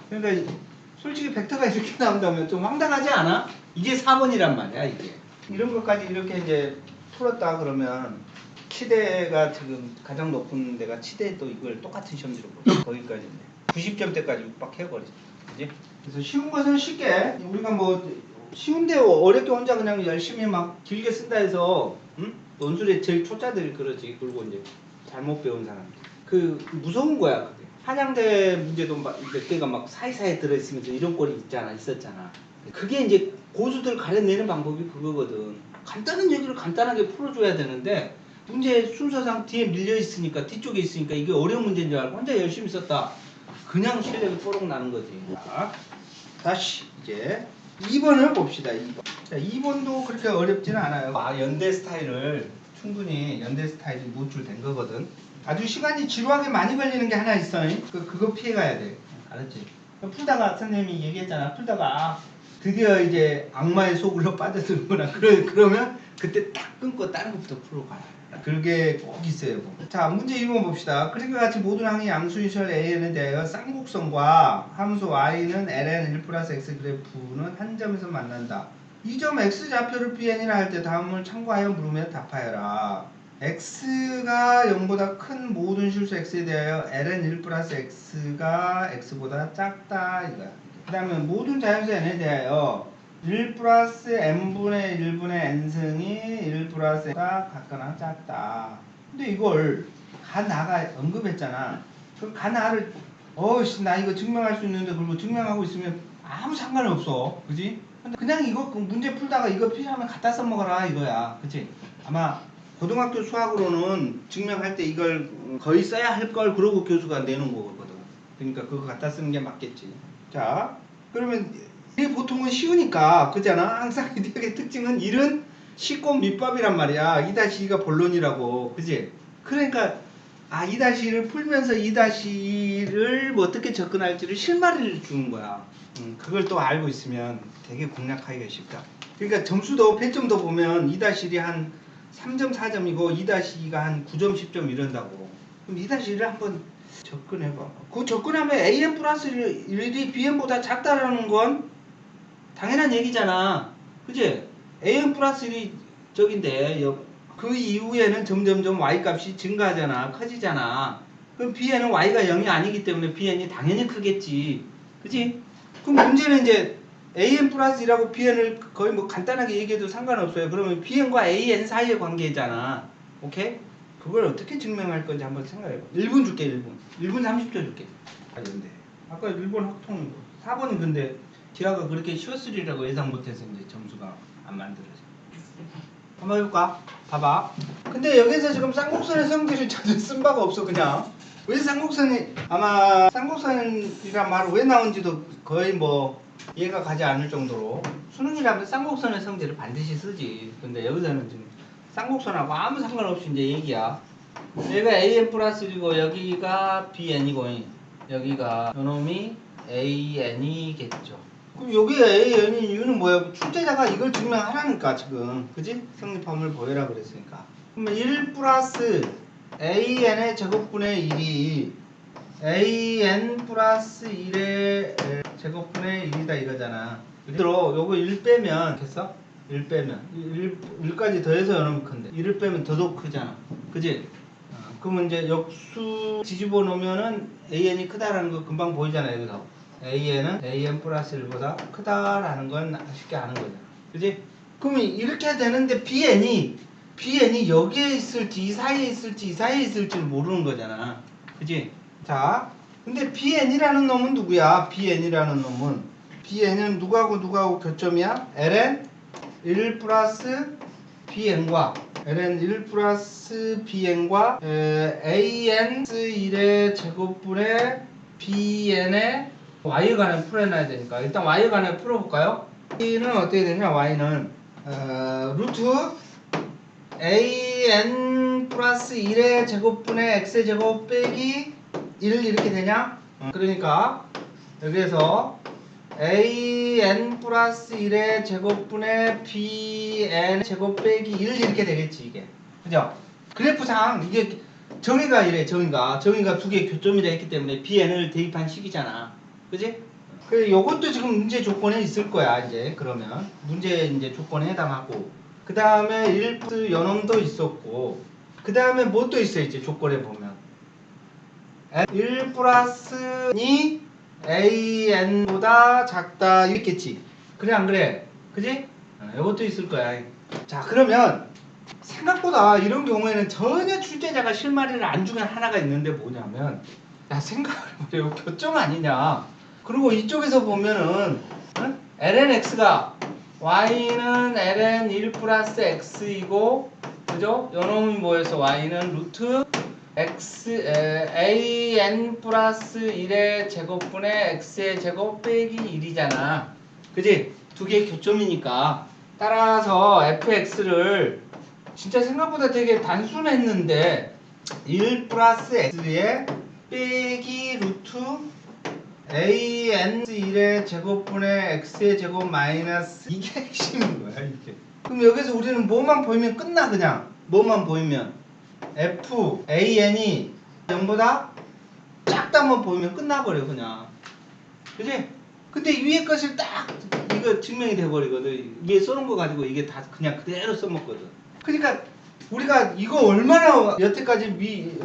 그러니까 솔직히 벡터가 이렇게 나온다면 좀 황당하지 않아? 이게 4번이란 말이야 이게. 이런 것까지 이렇게 이제 풀었다 그러면 치대가 지금 가장 높은 데가 치대도 이걸 똑같은 시험지로 보여. 거기까지인데 90점대까지 육박해버리지. 그지? 그래서 쉬운 것은 쉽게 우리가 뭐 쉬운데 어렵게 혼자 그냥 열심히 막 길게 쓴다 해서 논술에 제일 초짜들이 그러지. 그리고 이제 잘못 배운 사람들. 그 무서운 거야 그게. 한양대 문제도 몇 개가 막 사이사이에 들어있으면서 이런 꼴이 있었잖아. 그게 이제 고수들 가려내는 방법이 그거거든. 간단한 얘기를 간단하게 풀어줘야 되는데 문제 순서상 뒤에 밀려 있으니까 뒤쪽에 있으니까 이게 어려운 문제인 줄 알고 혼자 열심히 썼다. 그냥 실력이 뽀록 나는 거지. 자, 다시 이제 2번을 봅시다. 2번. 자, 2번도 그렇게 어렵지는 않아요. 연대 스타일을 충분히 연대 스타일이 노출된 거거든. 아주 시간이 지루하게 많이 걸리는 게 하나 있어. 그거 피해가야 돼. 알았지? 풀다가 선생님이 얘기했잖아. 풀다가 드디어 이제 악마의 속으로 빠져들거나 그러면 그때 딱 끊고 다른 것부터 풀어 가라. 그게 꼭 있어요. 자, 문제 2번 봅시다. 그림과 같이 모든 항의 양수인설 AN에 대하여 쌍곡선과 함수 y는 ln 1 플러스 x 그래프는 한 점에서 만난다. 이 점 x좌표를 Pn이라 할 때 다음을 참고하여 물으며 답하여라. x가 0보다 큰 모든 실수 x에 대하여 ln 1 플러스 x가 x보다 작다 이거야. 그 다음에 모든 자연수 n에 대하여 1 플러스 n분의 1분의 n승이 1 플러스 n가 같거나 작다. 근데 이걸 가나가 언급했잖아. 그 가나를 나 이거 증명할 수 있는데 그리고 증명하고 있으면 아무 상관없어. 그지? 근데 그냥 이거 문제 풀다가 이거 필요하면 갖다 써먹어라 이거야. 그치? 아마 고등학교 수학으로는 증명할 때 이걸 거의 써야 할 걸 그러고 교수가 내놓은 거거든. 그러니까 그거 갖다 쓰는 게 맞겠지. 자, 그러면 이게 보통은 쉬우니까 그잖아. 항상 이 대학의 특징은 일은 쉽고 밑밥이란 말이야. 2-2가 본론이라고. 그지? 그러니까 2-2를 풀면서 2-2를 뭐 어떻게 접근할지를 실마리를 주는 거야. 그걸 또 알고 있으면 되게 공략하기가 쉽다. 그러니까 점수도 배점도 보면 2-1이 한 3점 4점이고 2-2가 한 9점 10점 이런다고. 그럼 2-1을 한번 접근해봐. 그 접근하면 AN 플러스 1이 BN보다 작다라는 건 당연한 얘기잖아. 그치? AN 플러스 1이 저긴데 그 이후에는 점점점 Y값이 증가하잖아. 커지잖아. 그럼 Bn은 Y가 0이 아니기 때문에 Bn이 당연히 크겠지. 그치? 그럼 문제는 이제 AN 플러스 1하고 BN을 거의 뭐 간단하게 얘기해도 상관없어요. 그러면 BN과 AN 사이의 관계잖아. 오케이? 그걸 어떻게 증명할 건지 한번 생각해봐. 1분 줄게, 1분. 1분 30초 줄게. 근데 아까 1번 확통인 거. 4번은 근데 기하가 그렇게 쉬웠으리라고 예상 못해서 이제 점수가 안 만들어져. 한번 해볼까? 봐봐. 근데 여기서 지금 쌍곡선의 성질을 전혀 쓴 바가 없어, 그냥. 왜 쌍곡선이, 아마 쌍곡선이란 말을 왜 나온지도 거의 뭐 이해가 가지 않을 정도로 수능이라면 쌍곡선의 성질을 반드시 쓰지. 근데 여기서는 지금 쌍곡선하고 아무 상관없이 이제 얘기야. 여기가 an 플러스 1이고 여기가 bn이고 여기가 요놈이 an이겠죠. 그럼 여기가 an인 이유는 뭐야? 출제자가 이걸 증명하라니까 지금. 그지? 성립함을 보여라 그랬으니까. 그러면 1 플러스 an의 제곱분의 1이 an 플러스 1의 제곱분의 1이다 이거잖아. 그대로 요거 1 빼면 됐어? 1 빼면 1까지 더해서 요놈이 큰데 1을 빼면 더더욱 크잖아. 그지? 그러면 이제 역수 뒤집어 놓으면은 an이 크다라는 거 금방 보이잖아요. 여기서 an은 an 플러스 1보다 크다라는 건 쉽게 아는 거잖아. 그지? 그러면 이렇게 되는데 bn이 여기에 있을지 이 사이에 있을지 이 사이에 있을지를 모르는 거잖아. 그지? 자, 근데 bn이라는 놈은 누구야? bn이라는 놈은 누구하고 교점이야? ln 1 플러스 bn과 ln 1 플러스 bn과 an 1의 제곱분의 bn의 y에 관해 풀어놔야 되니까 일단 y에 관해 풀어볼까요? y는 어떻게 되냐? y는 루트 an 플러스 1의 제곱분의 x의 제곱 빼기 1 이렇게 되냐? 그러니까 여기에서 an 플러스 1의 제곱분의 bn 제곱 빼기 1 이렇게 되겠지 이게. 그죠? 그래프상 이게 정의가 이래. 정의가 두 개 교점이라 했기 때문에 bn을 대입한 식이잖아. 그지? 그래 요것도 지금 문제 조건에 있을 거야 이제. 그러면 문제 이제 조건에 해당하고 그 다음에 1 플러스 요놈도 있었고 그 다음에 뭐 또 있어 이제 조건에 보면 1 플러스니 an보다 작다 이랬겠지. 그래 안 그래? 그지? 이것도 있을 거야. 자 그러면 생각보다 이런 경우에는 전혀 출제자가 실마리를 안 주면 하나가 있는데 뭐냐면 야 생각을 해보려 교점 아니냐. 그리고 이쪽에서 보면은 ln x가 y는 ln 1 플러스 x이고 그죠? 요놈이 뭐여서 y는 루트 an 플러스 1의 제곱분의 x의 제곱 빼기 1이잖아. 그지? 두 개의 교점이니까 따라서 fx를 진짜 생각보다 되게 단순했는데 1 플러스 x의 빼기 루트 an 1의 제곱분의 x의 제곱 마이너스 이게 핵심인 거야 이게. 그럼 여기서 우리는 뭐만 보이면 끝나 그냥. 뭐만 보이면 f an이 0보다 작다만 보이면 끝나버려 그냥. 그지? 근데 위에 것을 딱 이거 증명이 돼버리거든. 위에 써놓은 거 가지고 이게 다 그냥 그대로 써먹거든. 그러니까 우리가 이거 얼마나 여태까지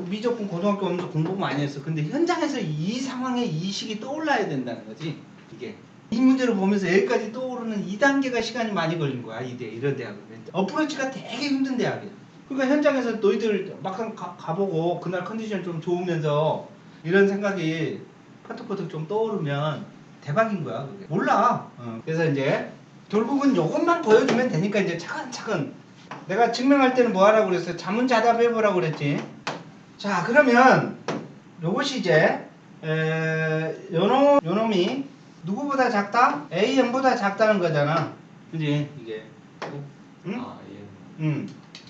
미적분 고등학교 오면서 공부 많이 했어. 근데 현장에서 이 상황에 이 식이 떠올라야 된다는 거지. 이게 이 문제를 보면서 여기까지 떠오르는 2단계가 시간이 많이 걸린 거야. 이런 대학은 어프로치가 되게 힘든 대학이야. 그러니까 현장에서 너희들 막상 가보고 그날 컨디션 좀 좋으면서 이런 생각이 퍼뜩퍼뜩 좀 떠오르면 대박인 거야. 그게. 몰라. 그래서 이제 결국은 이것만 보여주면 되니까 이제 차근차근 내가 증명할 때는 뭐 하라고 그랬어요? 자문자답 해보라고 그랬지. 자 그러면 요것이 이제 요놈이 누구보다 작다? an보다 작다는 거잖아. 그지? 이게 응? 아 예.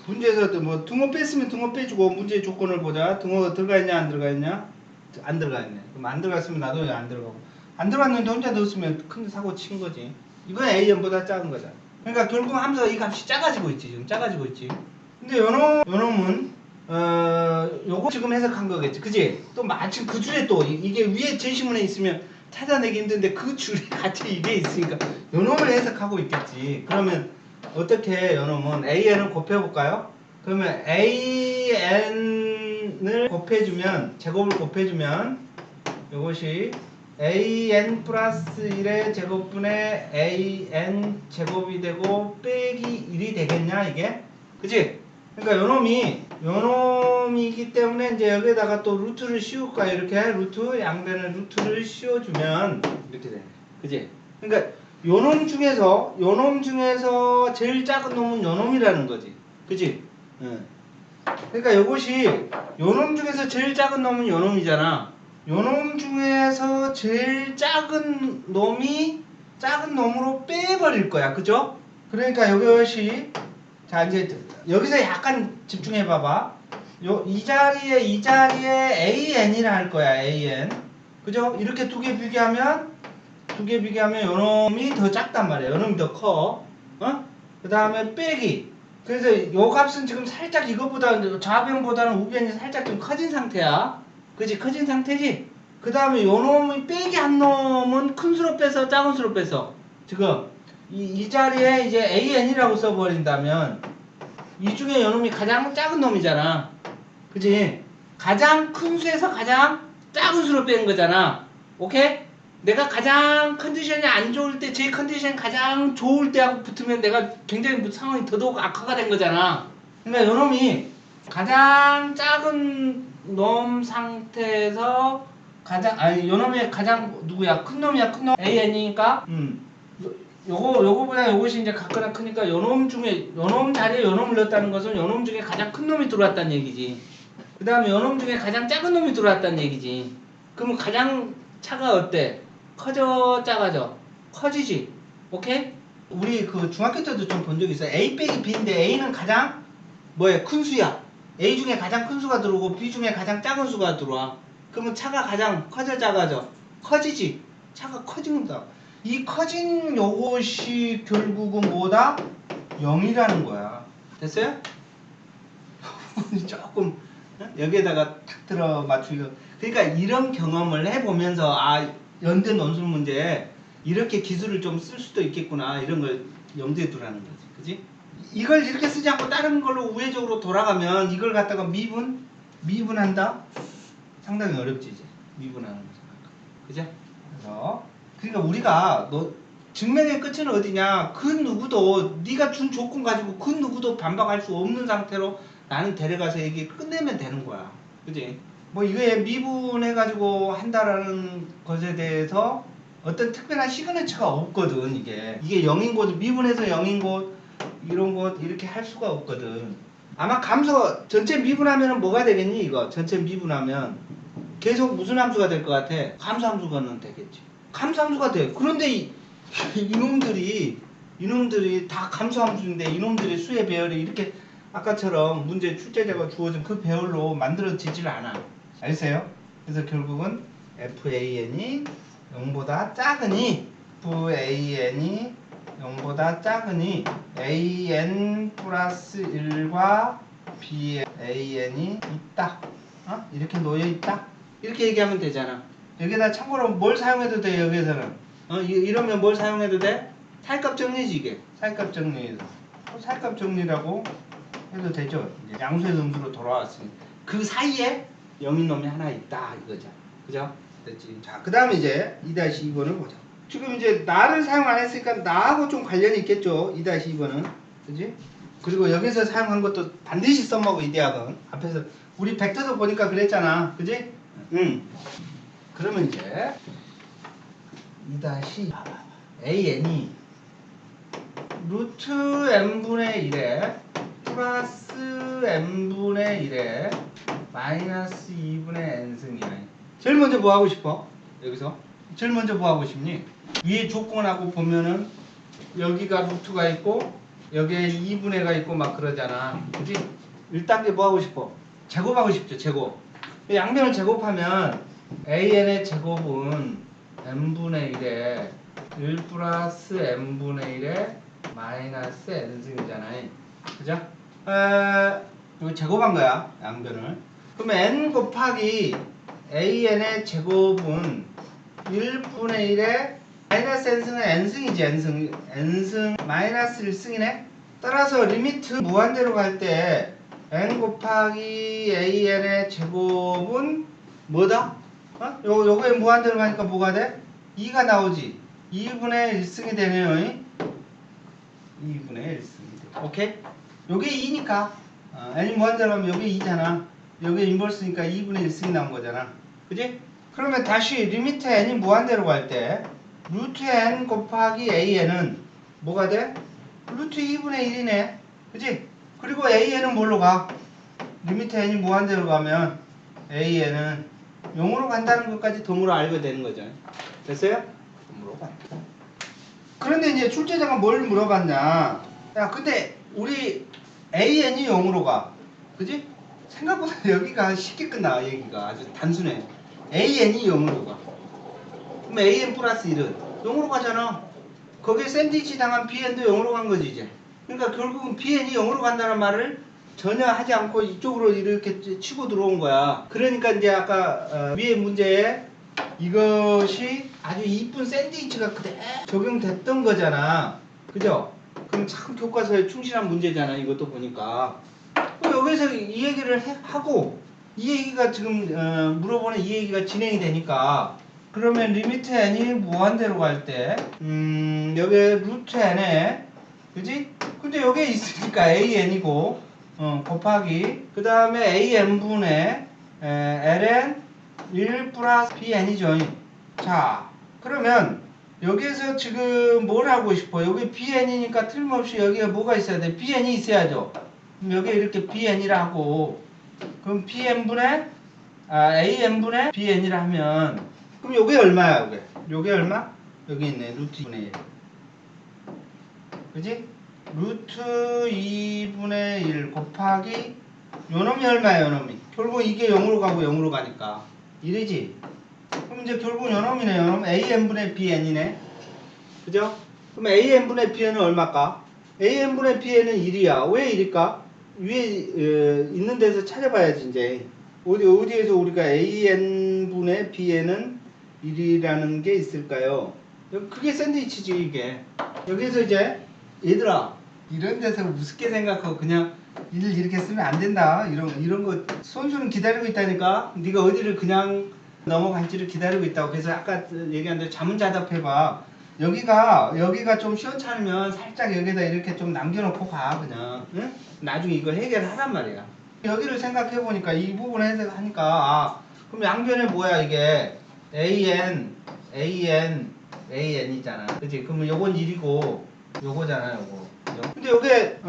문제에서 뭐 등호 뺐으면 등호 빼주고 문제의 조건을 보자. 등호 들어가 있냐 안 들어가 있냐? 안 들어가 있네. 그럼 안 들어갔으면 나도 안 들어가고 안 들어갔는데 혼자 넣었으면 큰 사고 친 거지. 이건 an보다 작은 거잖아. 그러니까 결국 함수가 이 값이 작아지고 있지. 지금 작아지고 있지. 근데 요놈은 요거 지금 해석한 거겠지. 그지? 또 마침 그 줄에 또 이게 위에 제시문에 있으면 찾아내기 힘든데 그 줄에 같이 이게 있으니까 요놈을 해석하고 있겠지. 그러면 어떻게 요놈은 an을 곱해볼까요? 그러면 an을 곱해주면 제곱을 곱해주면 요것이 an 플러스 1의 제곱분의 an 제곱이 되고 빼기 1이 되겠냐 이게? 그치? 그러니까 요놈이기 때문에 이제 여기다가 또 루트를 씌울까 이렇게 루트 양변에 루트를 씌워주면 이렇게 돼. 그치? 그러니까 요놈 중에서 제일 작은 놈은 요놈이라는 거지. 그치? 응. 그러니까 요것이 요놈 중에서 제일 작은 놈은 요놈이잖아. 요놈 중에서 제일 작은 놈이 작은 놈으로 빼버릴 거야. 그죠? 그러니까 이것이 자 이제 여기서 약간 집중해 봐봐. 이 자리에 AN이라 할 거야. AN. 그죠? 이렇게 두 개 비교하면 요놈이 더 작단 말이야. 요놈이 더 커. 어? 그 다음에 빼기. 그래서 요 값은 지금 살짝 이거보다 좌변보다는 우변이 살짝 좀 커진 상태야. 그지? 커진 상태지? 그 다음에 요 놈이 빼기 한 놈은 큰 수로 빼서 작은 수로 빼서 지금 이 자리에 이제 AN이라고 써버린다면 이 중에 요 놈이 가장 작은 놈이잖아. 그지? 가장 큰 수에서 가장 작은 수로 뺀 거잖아. 오케이? 내가 가장 컨디션이 안 좋을 때, 제 컨디션이 가장 좋을 때하고 붙으면 내가 굉장히 상황이 더더욱 악화가 된 거잖아. 그러니까 요 놈이 가장 작은 놈 상태에서 요 놈이 가장 누구야? 큰 놈이야, 큰 놈. AN이니까, 요거보다 요것이 이제 같거나 크니까 요 놈 중에, 요 놈 자리에 요 놈을 넣었다는 것은 요 놈 중에 가장 큰 놈이 들어왔다는 얘기지. 그 다음에 요 놈 중에 가장 작은 놈이 들어왔다는 얘기지. 그러면 가장 차가 어때? 커져, 작아져? 커지지. 오케이? 우리 그 중학교 때도 좀 본 적 있어. A 빼기 B인데 A는 가장 뭐야? 큰 수야. A 중에 가장 큰 수가 들어오고 B 중에 가장 작은 수가 들어와. 그러면 차가 가장 커져, 작아져? 커지지. 차가 커진다. 이 커진 요것이 결국은 뭐다? 0이라는 거야. 됐어요? 조금 여기에다가 탁 들어 맞추기가. 그러니까 이런 경험을 해보면서 연대 논술 문제 이렇게 기술을 좀 쓸 수도 있겠구나 이런 걸 염두에 두라는 거지. 그지? 이걸 이렇게 쓰지 않고 다른 걸로 우회적으로 돌아가면 이걸 갖다가 미분한다? 상당히 어렵지 이제. 미분하는 거죠. 그죠? 그러니까 우리가 증명의 끝은 어디냐? 그 누구도 네가 준 조건 가지고 그 누구도 반박할 수 없는 상태로 나는 데려가서 얘기 끝내면 되는 거야. 그지? 뭐 이거에 미분해가지고 한다라는 것에 대해서 어떤 특별한 시그너처가 없거든. 이게 0인 곳 미분해서 0인 곳 이런 곳 이렇게 할 수가 없거든. 아마 감소 전체 미분하면 뭐가 되겠니? 이거 전체 미분하면 계속 무슨 함수가 될 것 같아? 감소함수가는 되겠지. 감소함수가 돼. 그런데 이놈들이 다 감소함수인데 이놈들의 수의 배열이 이렇게 아까처럼 문제 출제자가 주어진 그 배열로 만들어지질 않아. 알겠어요? 그래서 결국은 FAN이 0보다 작으니 FAN이 0보다 작으니 AN 플러스 1과 BAN이 있다. 이렇게 놓여 있다. 이렇게 얘기하면 되잖아. 여기다 참고로 뭘 사용해도 돼. 여기에서는 이러면 뭘 사용해도 돼? 살값 정리지 이게. 살값 정리에서 살값 정리라고 해도 되죠. 이제 양수의 음수로 돌아왔으니 그 사이에 0인 놈이 하나 있다 이거죠. 그죠? 됐지. 자, 그 다음에 이제 2-2번을 보자. 지금 이제 나를 사용 안 했으니까 나하고 좀 관련이 있겠죠. 2-2번은. 그지? 그리고 여기서 사용한 것도 반드시 써먹어 이 대학은. 앞에서 우리 벡터도 보니까 그랬잖아. 그지? 응. 그러면 이제 2-AN이 루트 n분의 1에 플러스 n분의 1에 마이너스 2분의 n승이야. 제일 먼저 뭐 하고 싶어? 여기서 제일 먼저 뭐 하고 싶니? 위에 조건하고 보면은 여기가 루트가 있고 여기에 2분의가 있고 막 그러잖아. 그지? 1단계 뭐 하고 싶어? 제곱하고 싶죠. 제곱. 양변을 제곱하면 AN의 제곱은 n분의 1에 1 플러스 n분의 1에 마이너스 n승이잖아요. 그죠? 이거 제곱한 거야. 양변을. 그러면 n 곱하기 AN의 제곱은 1분의 1에 마이너스 n승은 n승이지. n승 마이너스 1승이네. 따라서 리미트 무한대로 갈 때 n 곱하기 AN의 제곱은 뭐다? 요거에 무한대로 가니까 뭐가 돼? 2가 나오지. 2분의 1승이 되네요. 2분의 1승이 돼. 오케이? 요게 2니까 n이 무한대로 가면 요게 2잖아. 요게 인버스니까 2분의 1승이 나온 거잖아. 그지? 그러면 다시 리미트 n이 무한대로 갈 때 루트 n 곱하기 an은 뭐가 돼? 루트 2분의 1이네. 그지? 그리고 an은 뭘로 가? 리미트 n이 무한대로 가면 an은 0으로 간다는 것까지 덤으로 알게 되는 거죠. 됐어요? 덤으로 간다. 그런데 이제 출제자가 뭘 물어봤냐? 야, 근데 우리 an이 0으로 가. 그지? 생각보다 여기가 쉽게 끝나. 얘기가 아주 단순해. AN이 0으로 가. 그럼 AN 플러스 1은 0으로 가잖아. 거기에 샌드위치 당한 BN도 0으로 간 거지 이제. 그러니까 결국은 BN이 0으로 간다는 말을 전혀 하지 않고 이쪽으로 이렇게 치고 들어온 거야. 그러니까 이제 아까 위에 문제에 이것이 아주 이쁜 샌드위치가 그대로 적용됐던 거잖아. 그죠? 그럼 참 교과서에 충실한 문제잖아. 이것도 보니까. 그럼 여기서 이 얘기를 하고 이 얘기가 지금 물어보는 이 얘기가 진행이 되니까 그러면 리미트 n이 무한대로 갈 때 여기 루트 n에 그지? 근데 여기에 있으니까 an이고 곱하기 그 다음에 an분의 ln 1 플러스 bn이죠. 자 그러면 여기에서 지금 뭘 하고 싶어? 여기 bn이니까 틀림없이 여기에 뭐가 있어야 돼? bn이 있어야죠. 그럼 여기에 이렇게 bn이라 하고 그럼 bn분의 an분의 bn이라 하면 그럼 요게 얼마야? 요게 얼마? 여기 있네. 루트 2분의 1 그지? 루트 2분의 1 곱하기 요놈이 얼마야? 요놈이 결국 이게 0으로 가고 0으로 가니까 1이지. 그럼 이제 결국 요놈이네. 요놈 an분의 bn이네. 그죠? 그럼 an분의 bn은 얼마일까? an분의 bn은 1이야. 왜 1일까? 위에 있는 데서 찾아봐야지 이제. 어디에서 우리가 an분의 bn은 1이라는 게 있을까요? 그게 샌드위치지 이게. 여기서 이제 얘들아 이런 데서 우습게 생각하고 그냥 1 이렇게 쓰면 안 된다. 이런 거 손수는 기다리고 있다니까. 네가 어디를 그냥 넘어갈지를 기다리고 있다고. 그래서 아까 얘기한 대로 자문자답해봐. 여기가 좀 시원찮으면 살짝 여기다 이렇게 좀 남겨놓고 가 그냥. 응? 나중에 이거 해결하란 말이야. 여기를 생각해보니까 이 부분 해석하니까 그럼 양변에 뭐야 이게 AN이잖아. 그치? 그러면 요건 1이고 요거잖아 요거. 근데 요게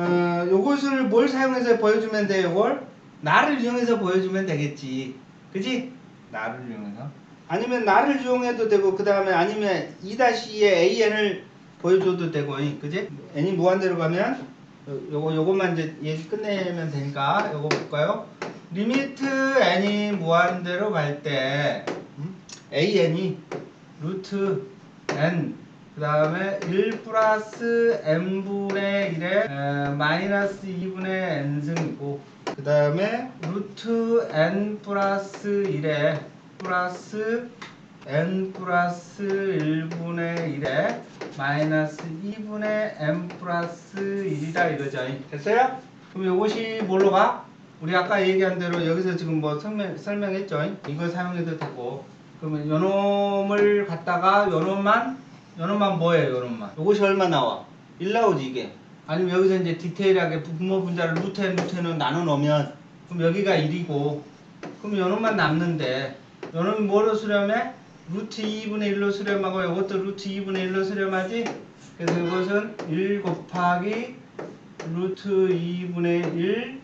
요것을 뭘 사용해서 보여주면 돼? 요걸 나를 이용해서 보여주면 되겠지. 그치? 나를 이용해서 아니면 나를 이용해도 되고 그 다음에 아니면 2-2의 AN을 보여줘도 되고 그치? n이 무한대로 가면 요것만 이제 얘기 끝내면 되니까 요거 볼까요? 리미트 n이 무한대로 갈 때 an이 루트 n 그 다음에 1 플러스 n분의 1에 마이너스 2분의 n승이고 그 다음에 루트 n 플러스 1에 플러스 n 플러스 1분의 1에 마이너스 2분의 n 플러스 1이다 이거죠. 됐어요? 그럼 이것이 뭘로 가? 우리 아까 얘기한 대로 여기서 지금 뭐 설명했죠. 이걸 사용해도 되고 그러면 요놈을 갖다가 요놈만 뭐예요? 요놈만 요것이 얼마 나와? 1 나오지 이게. 아니면 여기서 이제 디테일하게 부모 분자를 루트 n 나눠 놓으면 그럼 여기가 1이고 그럼 요놈만 남는데 요놈이 뭐로 수렴해? 루트 2분의 1로 수렴하고 이것도 루트 2분의 1로 수렴하지? 그래서 이것은 1 곱하기 루트 2분의 1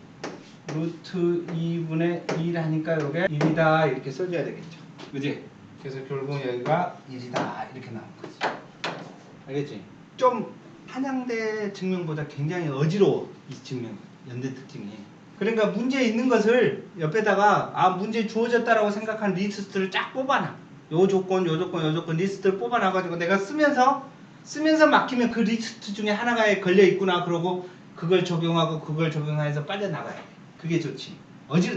루트 2분의 1 하니까 요게 1이다 이렇게 써줘야 되겠죠. 그지? 그래서 결국 여기가 1이다 이렇게 나온 거지. 알겠지? 좀 한양대 증명보다 굉장히 어지러워 이 증명 연대 특징이. 그러니까 문제에 있는 것을 옆에다가 문제 주어졌다라고 생각한 리스트를 쫙 뽑아놔. 요 조건 리스트를 뽑아놔가지고 내가 쓰면서 막히면 그 리스트 중에 하나가 걸려 있구나 그러고 그걸 적용해서 빠져나가야 돼. 그게 좋지.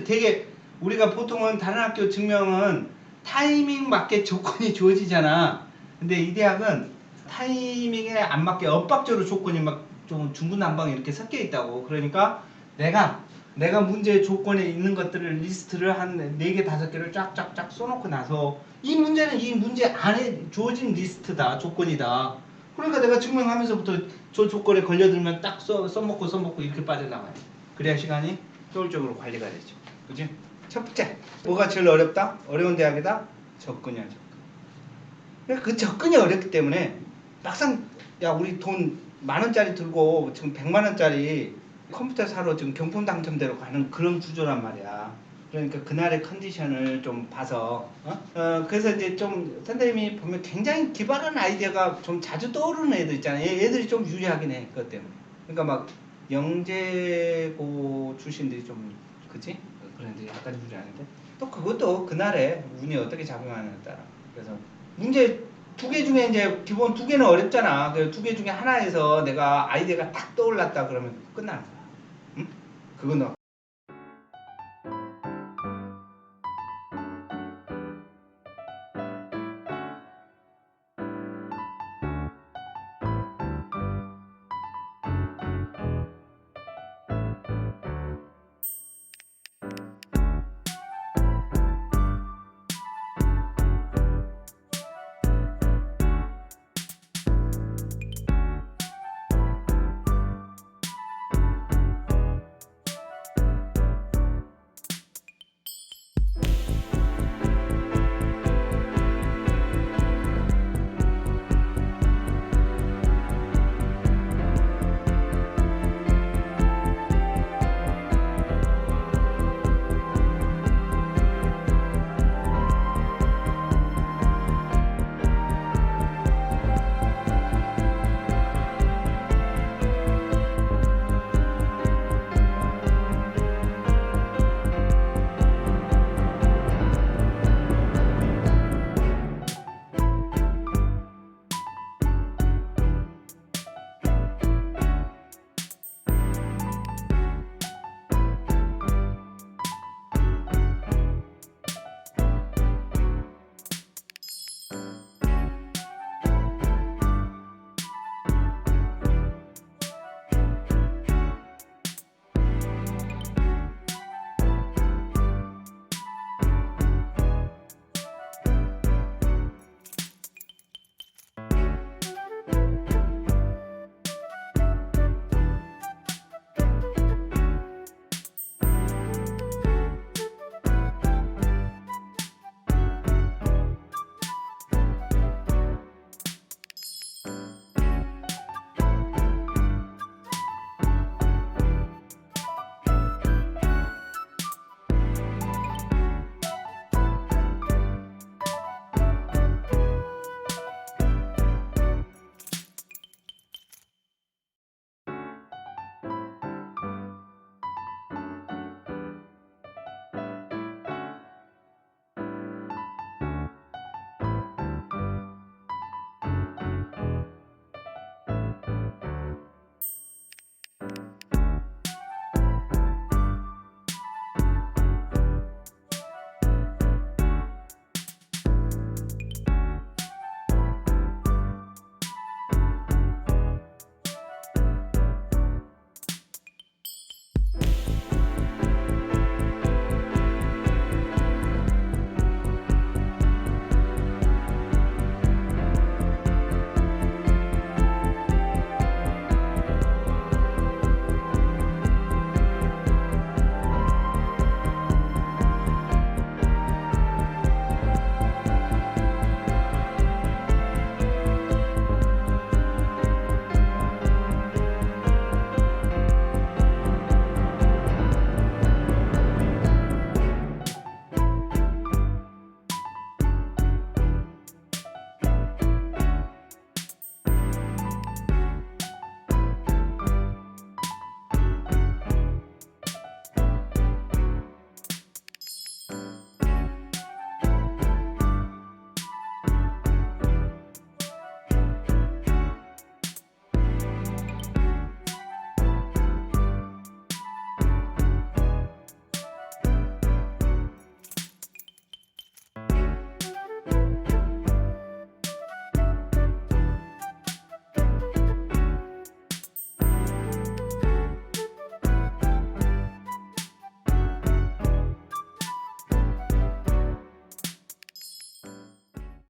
되게 우리가 보통은 다른 학교 증명은 타이밍 맞게 조건이 주어지잖아. 근데 이 대학은 타이밍에 안 맞게 엇박자로 조건이 막 좀 중구난방 이렇게 섞여 있다고. 그러니까 내가 문제 조건에 있는 것들을 리스트를 한 4개 5개를 쫙쫙쫙 써놓고 나서 이 문제는 이 문제 안에 주어진 리스트다 조건이다. 그러니까 내가 증명하면서부터 저 조건에 걸려들면 딱 써먹고 이렇게 빠져나가요. 그래야 시간이 효율적으로 관리가 되죠. 그치? 첫 번째 뭐가 제일 어렵다? 어려운 대학이다? 접근이야 접근. 그 접근이 어렵기 때문에 막상 야 우리 돈 10,000원짜리 들고 지금 100만원짜리 컴퓨터 사러 지금 경품 당첨대로 가는 그런 구조란 말이야. 그러니까 그날의 컨디션을 좀 봐서 그래서 이제 좀 선생님이 보면 굉장히 기발한 아이디어가 좀 자주 떠오르는 애들 있잖아요. 얘들이 좀 유리하긴 해. 그것 때문에. 그러니까 막 영재고 출신들이 좀 그치? 그런데 약간 유리하는데 또 그것도 그날에 운이 어떻게 작용하느냐에 따라. 그래서 문제 2개 중에 이제 기본 2개는 어렵잖아. 그 2개 중에 하나에서 내가 아이디어가 딱 떠올랐다 그러면 끝나는 거야. 응? 그거는